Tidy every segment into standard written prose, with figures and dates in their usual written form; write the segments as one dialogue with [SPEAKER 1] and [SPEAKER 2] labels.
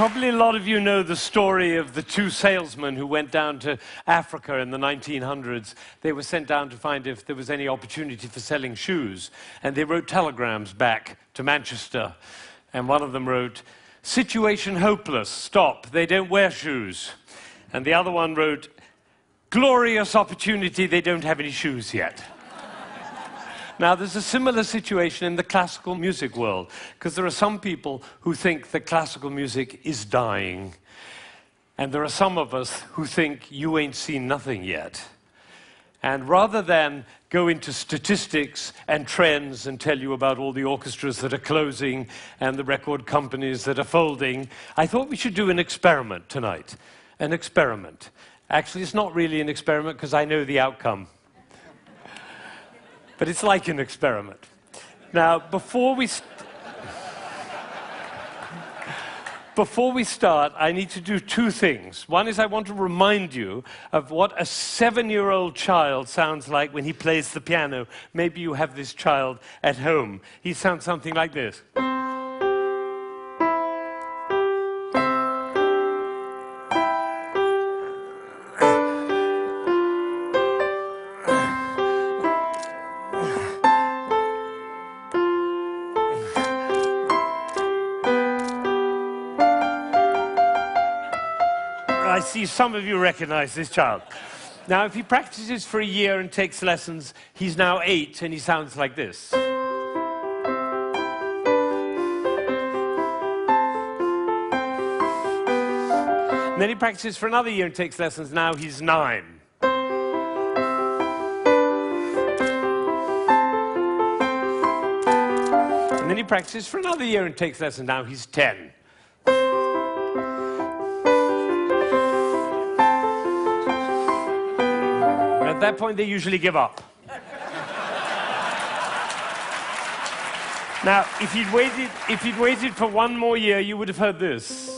[SPEAKER 1] Probably a lot of you know the story of the two salesmen who went down to Africa in the 1900s. They were sent down to find if there was any opportunity for selling shoes. And they wrote telegrams back to Manchester. And one of them wrote, "Situation hopeless, stop, they don't wear shoes." And the other one wrote, "Glorious opportunity, they don't have any shoes yet." Now, there's a similar situation in the classical music world, because there are some people who think that classical music is dying, and there are some of us who think you ain't seen nothing yet. And rather than go into statistics and trends and tell you about all the orchestras that are closing and the record companies that are folding, I thought we should do an experiment tonight. An experiment. Actually, it's not really an experiment because I know the outcome. But it's like an experiment. Now, before we start, I need to do two things. One is I want to remind you of what a 7-year-old child sounds like when he plays the piano. Maybe you have this child at home. He sounds something like this. I see some of you recognize this child. Now, if he practices for a year and takes lessons, he's now 8 and he sounds like this. And then he practices for another year and takes lessons, now he's 9. And then he practices for another year and takes lessons, now he's 10. At that point, they usually give up. Now, if he'd waited for one more year, you would have heard this.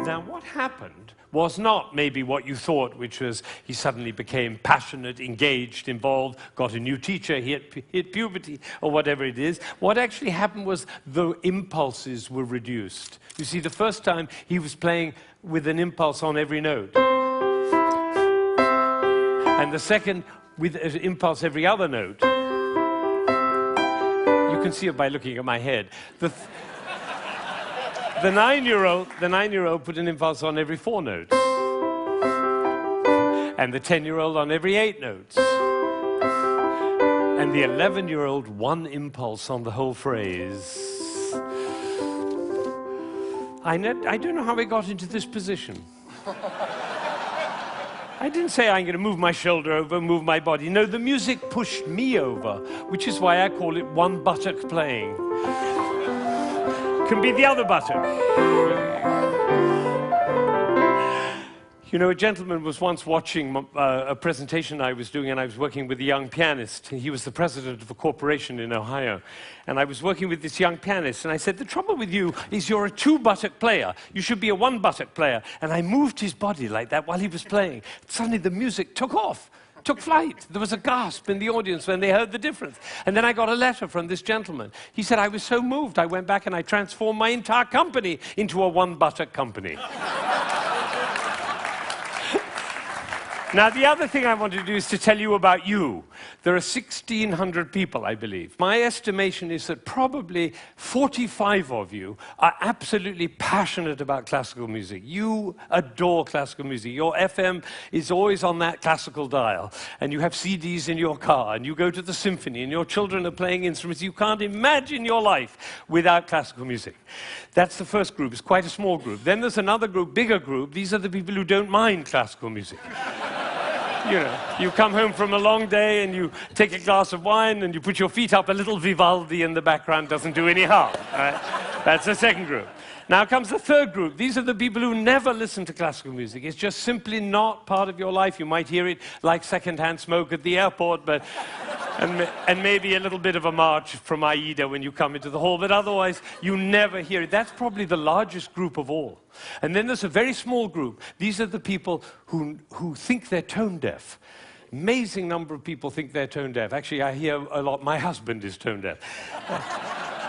[SPEAKER 1] Now, what happened was not maybe what you thought, which was he suddenly became passionate, engaged, involved, got a new teacher, he hit puberty, or whatever it is. What actually happened was the impulses were reduced. You see, the first time he was playing with an impulse on every note. And the second, with an impulse every other note. You can see it by looking at my head. The 9-year-old put an impulse on every 4 notes. And the 10-year-old on every 8 notes. And the 11-year-old one impulse on the whole phrase. I don't know how we got into this position. I didn't say I'm going to move my shoulder over, move my body. No, the music pushed me over, which is why I call it one buttock playing. Can be the other buttock. You know, a gentleman was once watching a presentation I was doing, and I was working with a young pianist. He was the president of a corporation in Ohio. And I was working with this young pianist, and I said, "The trouble with you is you're a 2-buttock player. You should be a 1-buttock player." And I moved his body like that while he was playing. Suddenly the music took off. Took flight. There was a gasp in the audience when they heard the difference. And then I got a letter from this gentleman. He said, "I was so moved, I went back and I transformed my entire company into a 1-buttock company." Now, the other thing I want to do is to tell you about you. There are 1,600 people, I believe. My estimation is that probably 45 of you are absolutely passionate about classical music. You adore classical music. Your FM is always on that classical dial, and you have CDs in your car, and you go to the symphony, and your children are playing instruments. You can't imagine your life without classical music. That's the first group. It's quite a small group. Then there's another group, bigger group. These are the people who don't mind classical music. You know, you come home from a long day and you take a glass of wine and you put your feet up, a little Vivaldi in the background doesn't do any harm. Right? That's the second group. Now comes the third group. These are the people who never listen to classical music. It's just simply not part of your life. You might hear it like secondhand smoke at the airport, but and maybe a little bit of a march from Aida when you come into the hall, but otherwise you never hear it. That's probably the largest group of all. And then there's a very small group. These are the people who think they're tone deaf. amazing number of people think they're tone deaf. Actually, I hear a lot, my husband is tone deaf.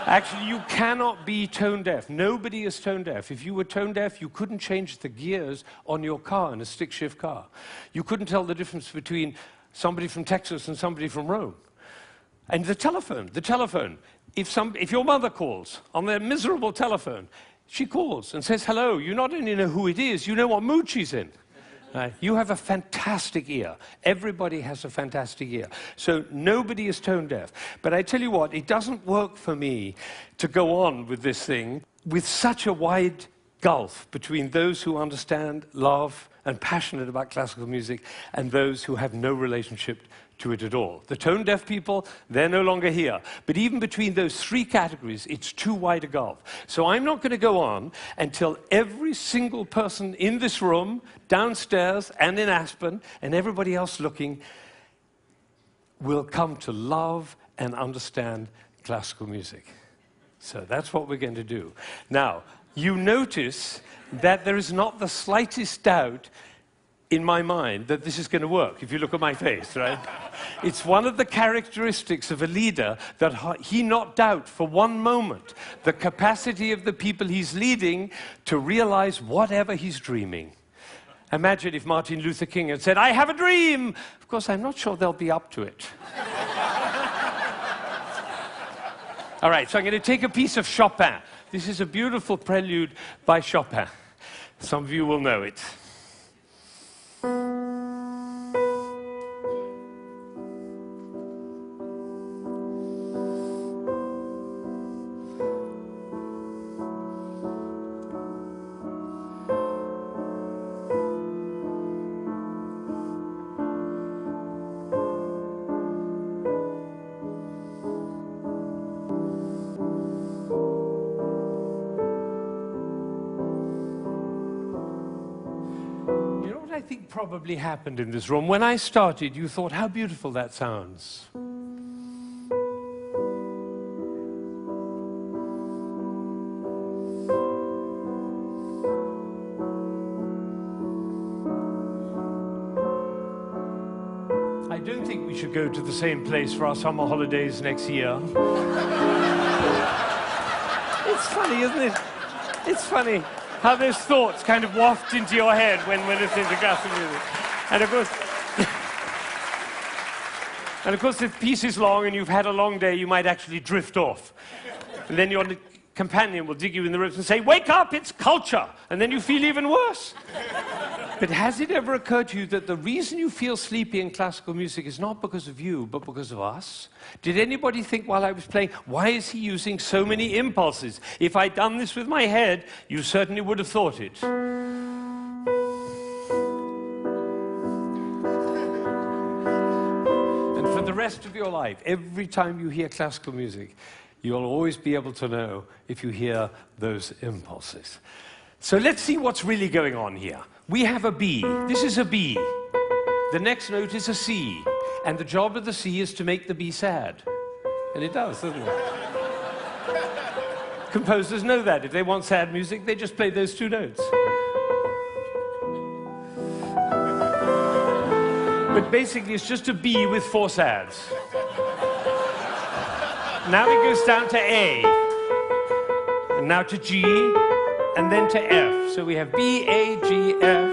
[SPEAKER 1] Actually, you cannot be tone deaf. Nobody is tone deaf. If you were tone deaf, you couldn't change the gears on your car in a stick-shift car. You couldn't tell the difference between somebody from Texas and somebody from Rome. And the telephone. If your mother calls on their miserable telephone, she calls and says hello. You not only know who it is, you know what mood she's in. You have a fantastic ear. Everybody has a fantastic ear. So nobody is tone deaf. But I tell you what, it doesn't work for me to go on with this thing with such a wide gulf between those who understand, love, and passionate about classical music and those who have no relationship to it at all. The tone-deaf people, they're no longer here. But even between those three categories, it's too wide a gulf. So I'm not going to go on until every single person in this room, downstairs and in Aspen, and everybody else looking, will come to love and understand classical music. So that's what we're going to do. Now, you notice that there is not the slightest doubt in my mind that this is going to work, if you look at my face, right? It's one of the characteristics of a leader that he not doubt for one moment the capacity of the people he's leading to realize whatever he's dreaming. Imagine if Martin Luther King had said, "I have a dream." Of course, I'm not sure they'll be up to it. All right, so I'm going to take a piece of Chopin. This is a beautiful prelude by Chopin. Some of you will know it. I think probably happened in this room. When I started, you thought, how beautiful that sounds. I don't think we should go to the same place for our summer holidays next year. It's funny, isn't it? It's funny how those thoughts kind of waft into your head when we're listening to classical music. And of course, if the piece is long and you've had a long day, you might actually drift off. And then your companion will dig you in the ribs and say, "Wake up, it's culture!" And then you feel even worse. But has it ever occurred to you that the reason you feel sleepy in classical music is not because of you, but because of us? Did anybody think while I was playing, why is he using so many impulses? If I'd done this with my head, you certainly would have thought it. And for the rest of your life, every time you hear classical music, you'll always be able to know if you hear those impulses. So let's see what's really going on here. We have a B. This is a B. The next note is a C. And the job of the C is to make the B sad. And it does, doesn't it? Composers know that. If they want sad music, they just play those two notes. But basically, it's just a B with four sads. Now it goes down to A. And now to G. And then to F. So we have B, A, G, F.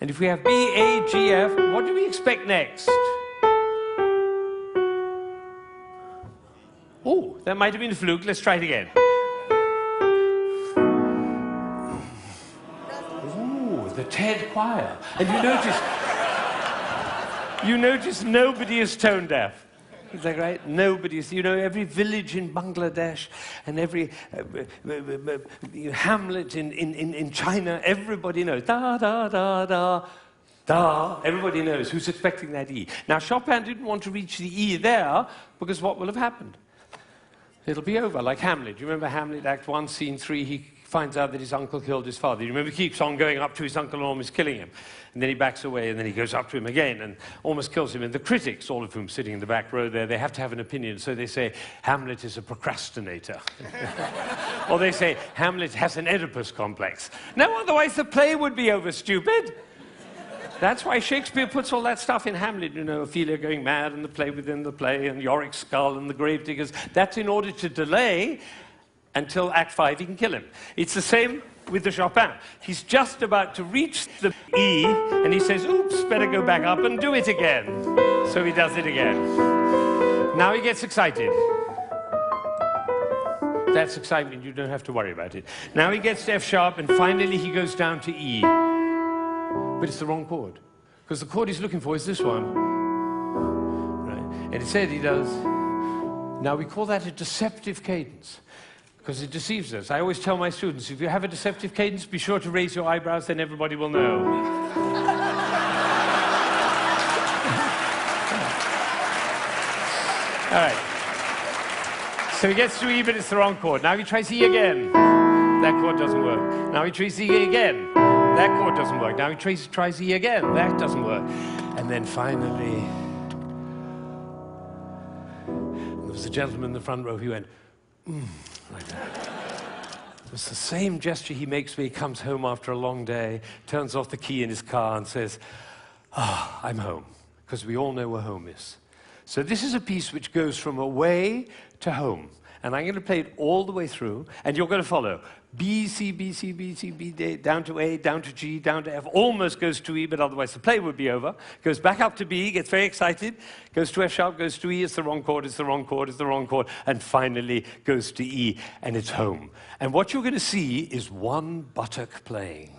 [SPEAKER 1] And if we have B, A, G, F, what do we expect next? Oh, that might have been a fluke. Let's try it again. Ooh, the TED choir. And you notice nobody is tone deaf. Is that right? Nobody's, you know, every village in Bangladesh and every hamlet in China, everybody knows. Da, da, da, da, da. Everybody knows who's expecting that E. Now, Chopin didn't want to reach the E there because what will have happened? It'll be over, like Hamlet. Do you remember Hamlet, Act 1, Scene 3? He finds out that his uncle killed his father. You remember, he keeps on going up to his uncle and almost killing him. And then he backs away, and then he goes up to him again and almost kills him. And the critics, all of whom sitting in the back row there, they have to have an opinion. So they say, Hamlet is a procrastinator. Or they say, Hamlet has an Oedipus complex. No, otherwise the play would be over, stupid. That's why Shakespeare puts all that stuff in Hamlet, you know, Ophelia going mad and the play within the play and Yorick's skull and the gravediggers. That's in order to delay until Act 5 he can kill him. It's the same with the Chopin. He's just about to reach the E and he says, oops, better go back up and do it again. So he does it again. Now he gets excited. That's excitement, you don't have to worry about it. Now he gets to F sharp and finally he goes down to E. But it's the wrong chord. Because the chord he's looking for is this one. Right? And instead he does. Now we call that a deceptive cadence. Because it deceives us. I always tell my students, if you have a deceptive cadence, be sure to raise your eyebrows, then everybody will know. All right. So he gets to E, but it's the wrong chord. Now he tries E again. That chord doesn't work. Now he tries E again. That chord doesn't work. Now he tries E again. That doesn't work. And then finally, there was a gentleman in the front row who went, like that. It was the same gesture he makes when he comes home after a long day, turns off the key in his car and says, I'm home. Because we all know where home is. So this is a piece which goes from away to home. And I'm going to play it all the way through, and you're going to follow. B, C, B, C, B, C, B, D, down to A, down to G, down to F, almost goes to E, but otherwise the play would be over. Goes back up to B, gets very excited, goes to F sharp, goes to E, it's the wrong chord, it's the wrong chord, it's the wrong chord, and finally goes to E, and it's home. And what you're going to see is one buttock playing.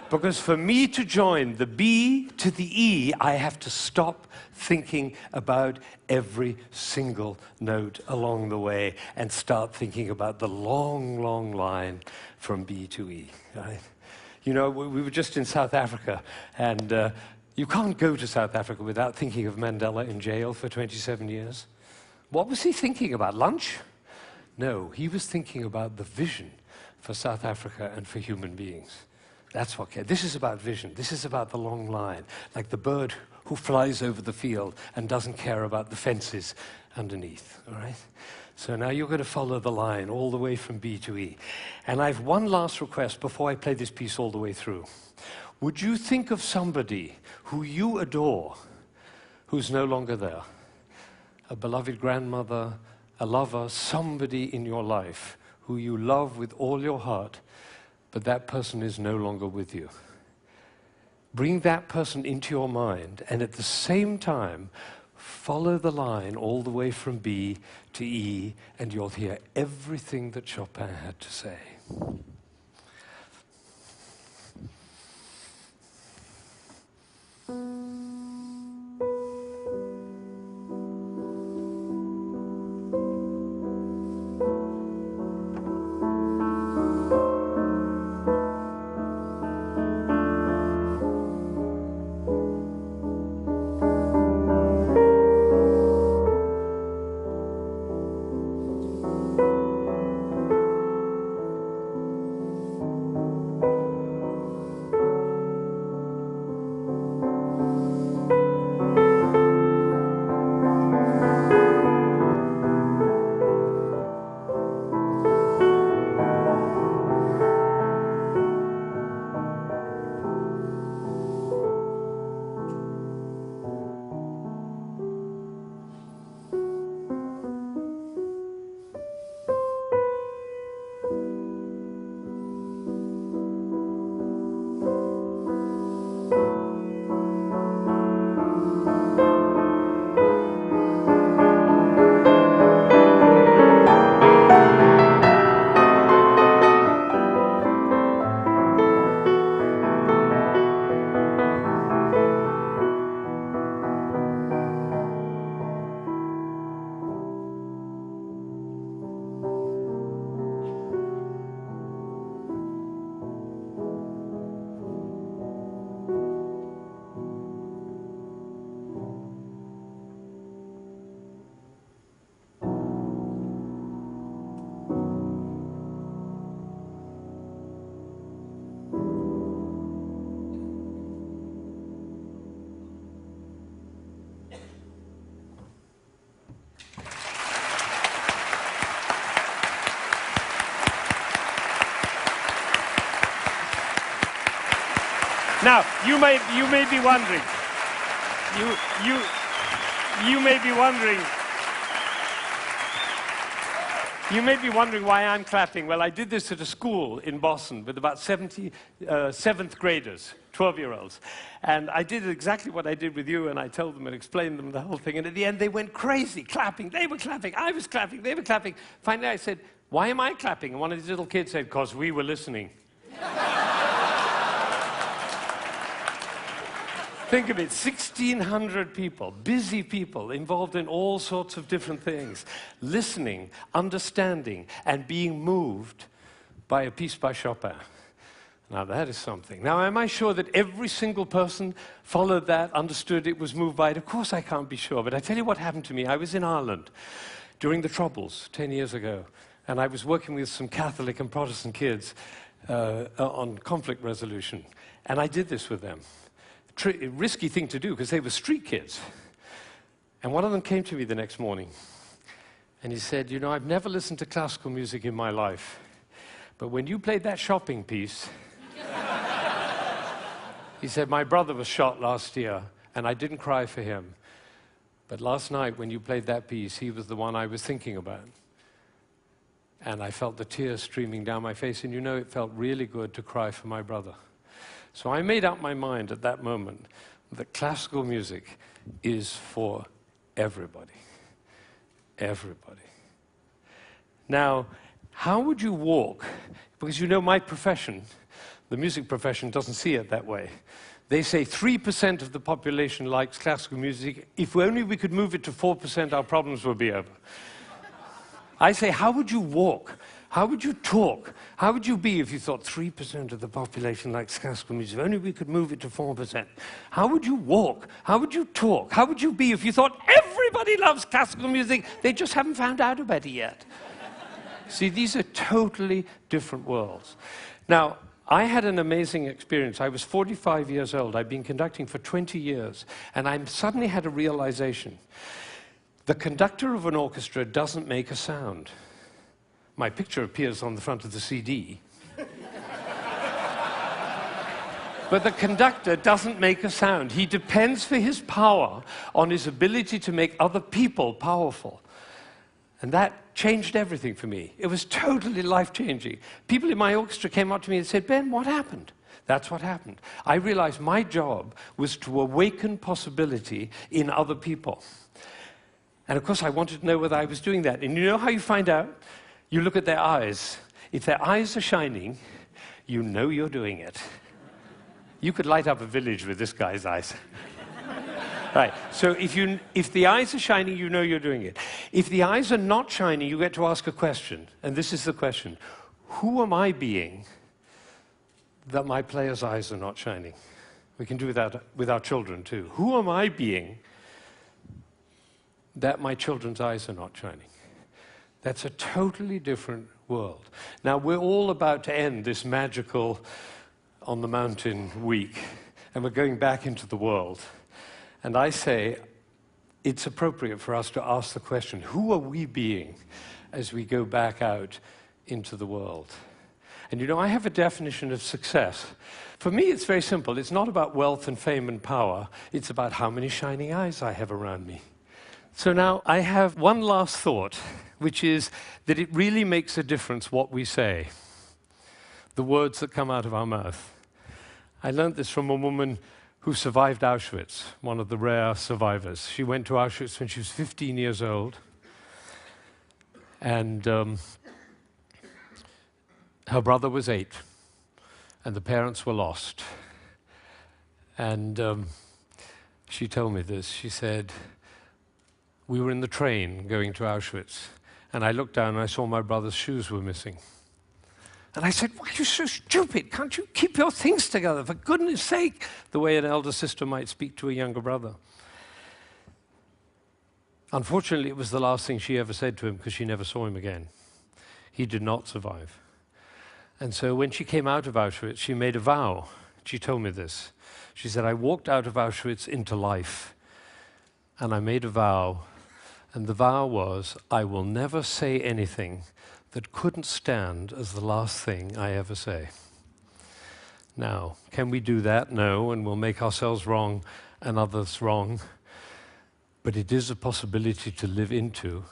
[SPEAKER 1] Because for me to join the B to the E, I have to stop thinking about every single note along the way and start thinking about the long, long line from B to E. Right? You know, we were just in South Africa, and you can't go to South Africa without thinking of Mandela in jail for 27 years. What was he thinking about? Lunch? No, he was thinking about the vision for South Africa and for human beings. That's what cares. This is about vision. This is about the long line, like the bird who flies over the field and doesn't care about the fences underneath, all right? So now you're going to follow the line all the way from B to E. And I have one last request before I play this piece all the way through. Would you think of somebody who you adore who's no longer there? A beloved grandmother, a lover, somebody in your life who you love with all your heart, but that person is no longer with you. Bring that person into your mind, and at the same time, follow the line all the way from B to E, and you'll hear everything that Chopin had to say. Now, you may be wondering, you may be wondering, you may be wondering why I'm clapping. Well, I did this at a school in Boston with about 70 seventh graders, 12-year-olds. And I did exactly what I did with you, and I told them and explained them the whole thing. And at the end, they went crazy, clapping. They were clapping, I was clapping, they were clapping. Finally, I said, why am I clapping? And one of these little kids said, because we were listening. Think of it, 1,600 people, busy people, involved in all sorts of different things, listening, understanding, and being moved by a piece by Chopin. Now, that is something. Now, am I sure that every single person followed that, understood it, was moved by it? Of course I can't be sure, but I tell you what happened to me. I was in Ireland during the Troubles 10 years ago, and I was working with some Catholic and Protestant kids on conflict resolution, and I did this with them. Risky thing to do, because they were street kids. And one of them came to me the next morning, and he said, you know, I've never listened to classical music in my life, but when you played that shopping piece, he said, my brother was shot last year, and I didn't cry for him. But last night, when you played that piece, he was the one I was thinking about. And I felt the tears streaming down my face, and you know, it felt really good to cry for my brother. So I made up my mind at that moment that classical music is for everybody. Everybody. Now, how would you walk? Because you know my profession, the music profession, doesn't see it that way. They say 3% of the population likes classical music. If only we could move it to 4%, our problems would be over. I say, how would you walk? How would you talk? How would you be if you thought 3% of the population likes classical music? If only we could move it to 4%. How would you walk? How would you talk? How would you be if you thought everybody loves classical music? They just haven't found out about it yet. See, these are totally different worlds. Now, I had an amazing experience. I was 45 years old. I'd been conducting for 20 years, and I suddenly had a realization. The conductor of an orchestra doesn't make a sound. My picture appears on the front of the CD. But the conductor doesn't make a sound. He depends for his power on his ability to make other people powerful. And that changed everything for me. It was totally life-changing. People in my orchestra came up to me and said, Ben, what happened? That's what happened. I realized my job was to awaken possibility in other people. And of course, I wanted to know whether I was doing that. And you know how you find out? You look at their eyes. If their eyes are shining, you know you're doing it. You could light up a village with this guy's eyes. Right, so if the eyes are shining, you know you're doing it. If the eyes are not shining, you get to ask a question. And this is the question. Who am I being that my player's eyes are not shining? We can do that with our children too. Who am I being that my children's eyes are not shining? That's a totally different world. Now, we're all about to end this magical on the mountain week, and we're going back into the world. And I say it's appropriate for us to ask the question, who are we being as we go back out into the world? And you know, I have a definition of success. For me, it's very simple. It's not about wealth and fame and power. It's about how many shining eyes I have around me. So now I have one last thought, which is that it really makes a difference what we say, the words that come out of our mouth. I learned this from a woman who survived Auschwitz, one of the rare survivors. She went to Auschwitz when she was 15 years old, and her brother was 8, and the parents were lost. And she told me this. She said, we were in the train going to Auschwitz, and I looked down and I saw my brother's shoes were missing. And I said, why are you so stupid? Can't you keep your things together, for goodness sake? The way an elder sister might speak to a younger brother. Unfortunately, it was the last thing she ever said to him, because she never saw him again. He did not survive. And so when she came out of Auschwitz, she made a vow. She told me this. She said, I walked out of Auschwitz into life, and I made a vow. And the vow was, I will never say anything that couldn't stand as the last thing I ever say. Now, can we do that? No, and we'll make ourselves wrong and others wrong. But it is a possibility to live into.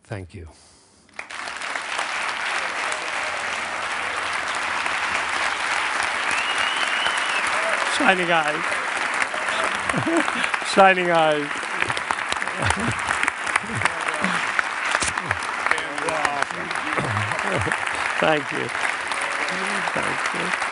[SPEAKER 1] Thank you. Shining eyes. Shining eyes. Thank you. Thank you.